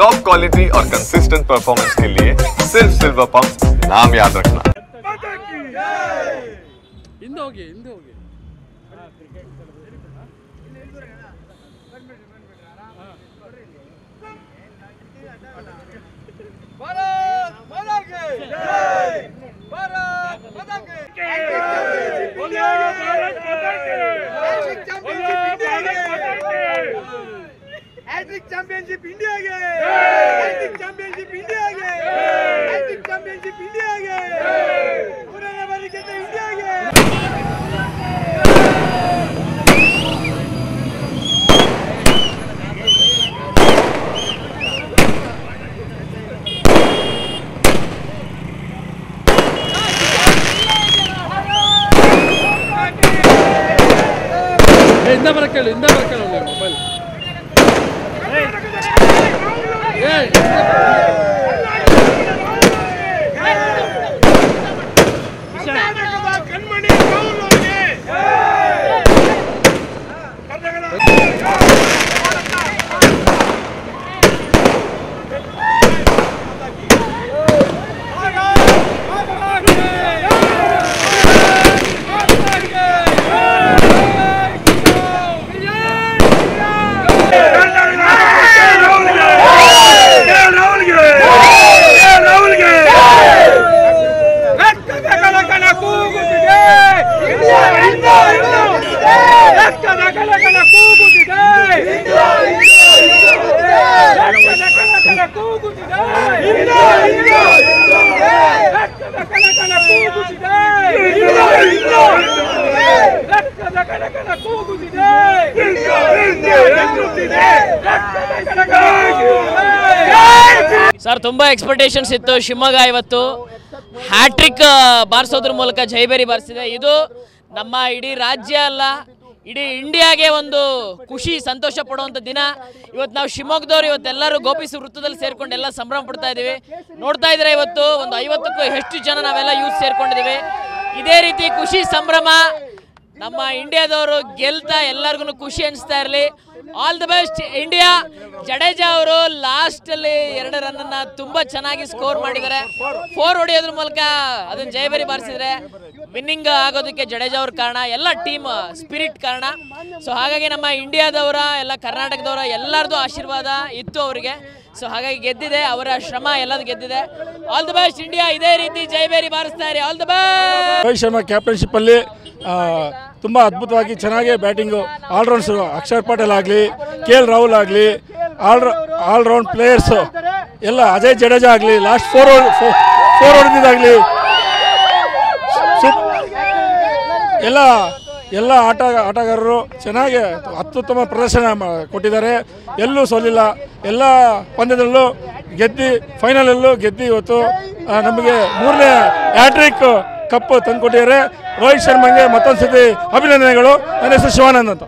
Top quality और consistent performance के लिए सिर्फ सिल्वर पंप नाम याद रखना। चैंपियनशिप इंडिया के चैंपियनशिप इंडिया के चैंपियनशिप इंडिया के पूरे नंबर के इंडिया के इंदा बरकल मोबाइल सर ತುಂಬ ಎಕ್ಸ್ಪೆಕ್ಟೇಷನ್ಸ್ ಇತ್ತು ಶಿವಮೊಗ್ಗ ಇವತ್ತು ಹ್ಯಾಟ್ರಿಕ್ ಬಾರಿಸೋದ್ರ ಮೂಲಕ ಜೈಬೇರಿ ಬಾರಿಸಿದೆ ಇದು ನಮ್ಮ ಇಡೀ ರಾಜ್ಯ ಅಲ್ಲ ಇಡೀ ಇಂಡಿಯಾಗೆ ಒಂದು ಖುಷಿ ಸಂತೋಷ ಪಡುವಂತ ದಿನ ಇವತ್ತು ನಾವು ಶಿವಮೊಗ್ಗದವರು ಇವತ್ತೆಲ್ಲರೂ ಗೋಪಿಸಿ ವೃತ್ತದಲ್ಲಿ ಸೇರ್ಕೊಂಡು ಎಲ್ಲ ಸಂಭ್ರಮ ಪಡ್ತಾ ಇದೀವಿ ನೋಡ್ತಾ ಇದ್ರೆ ಇವತ್ತು ಒಂದು 50ಕ್ಕೂ ಹೆಚ್ಚು ಜನ ನಾವೆಲ್ಲ ಯೂತ್ ಸೇರ್ಕೊಂಡಿದ್ದೀವಿ ಇದೇ ರೀತಿ ಖುಷಿ ಸಂಭ್ರಮ ನಮ್ಮ ಇಂಡಿಯಾದವರು ಗೆಲ್ತಾ ಎಲ್ಲರಿಗೂ ಖುಷಿ ಅನಿಸ್ತಾ ಇರಲಿ all the best India Jadeja ಅವರು ಲಾಸ್ಟ್ ಅಲ್ಲಿ 2 ರನ್ ಅನ್ನ ತುಂಬಾ ಚೆನ್ನಾಗಿ ಸ್ಕೋರ್ ಮಾಡಿದ್ದಾರೆ 4 ಹೊಡೆಯೋದ್ರ ಮೂಲಕ ಅದನ್ನ ಜೈಬೇರಿ ಬಾರಿಸಿದ್ರೆ ವಿನ್ನಿಂಗ್ ಆಗೋದಕ್ಕೆ ಜಡೇಜಾ ಅವ್ರ ಕಾರಣ ಎಲ್ಲ ಟೀಮ್ ಸ್ಪಿರಿಟ್ ಕಾರಣ ಸೊ ಹಾಗಾಗಿ ನಮ್ಮ ಇಂಡಿಯಾದವರ ಎಲ್ಲ ಕರ್ನಾಟಕದವರ ಎಲ್ಲರದು ಆಶೀರ್ವಾದ ಇತ್ತು ಅವರಿಗೆ ಸೊ ಹಾಗಾಗಿ ಗೆದ್ದಿದೆ ಅವರ ಶ್ರಮ ಎಲ್ಲದು ಗೆದ್ದಿದೆ ಆಲ್ ದಿ ಬೆಸ್ಟ್ ಇಂಡಿಯಾ ಇದೇ ರೀತಿ ಜೈಬೇರಿ ಬಾರಿಸ್ತಾ ಇರಿ all the best Rohit Sharma captainship ಅಲ್ಲಿ ತುಂಬ ಅದ್ಭುತವಾಗಿ ಚೆನ್ನಾಗಿ ಬ್ಯಾಟಿಂಗು ಆಲ್ರೌಂಡ್ಸು ಅಕ್ಷರ್ ಪಟೇಲ್ ಆಗಲಿ KL ರಾಹುಲ್ ಆಗಲಿ ಆಲ್ರೌಂಡ್ ಪ್ಲೇಯರ್ಸು ಎಲ್ಲ ಅಜಯ್ ಜಡೇಜಾ ಆಗಲಿ ಲಾಸ್ಟ್ 4 ಹೊಡೆದಿದ್ದಾಗಲಿ ಎಲ್ಲ ಆಟಗಾರರು ಚೆನ್ನಾಗಿ ಅತ್ಯುತ್ತಮ ಪ್ರದರ್ಶನ ಕೊಟ್ಟಿದ್ದಾರೆ ಎಲ್ಲೂ ಸೋಲಿಲ್ಲ ಎಲ್ಲ ಪಂದ್ಯದಲ್ಲೂ ಗೆದ್ದು ಫೈನಲಲ್ಲೂ ಗೆದ್ದು ಇವತ್ತು ನಮಗೆ 3ನೇ ಹ್ಯಾಟ್ರಿಕ್ ಕಪ್ ತಂದುಕೊಟ್ಟಿದ್ದಾರೆ ರೋಹಿತ್ ಶರ್ಮಾಗೆ ಮತ್ತೊಂದು ಸತಿ ಅಭಿನಂದನೆಗಳು ನನ್ನ ಹೆಸರು ಶಿವಾನಂದ್ ಅಂತ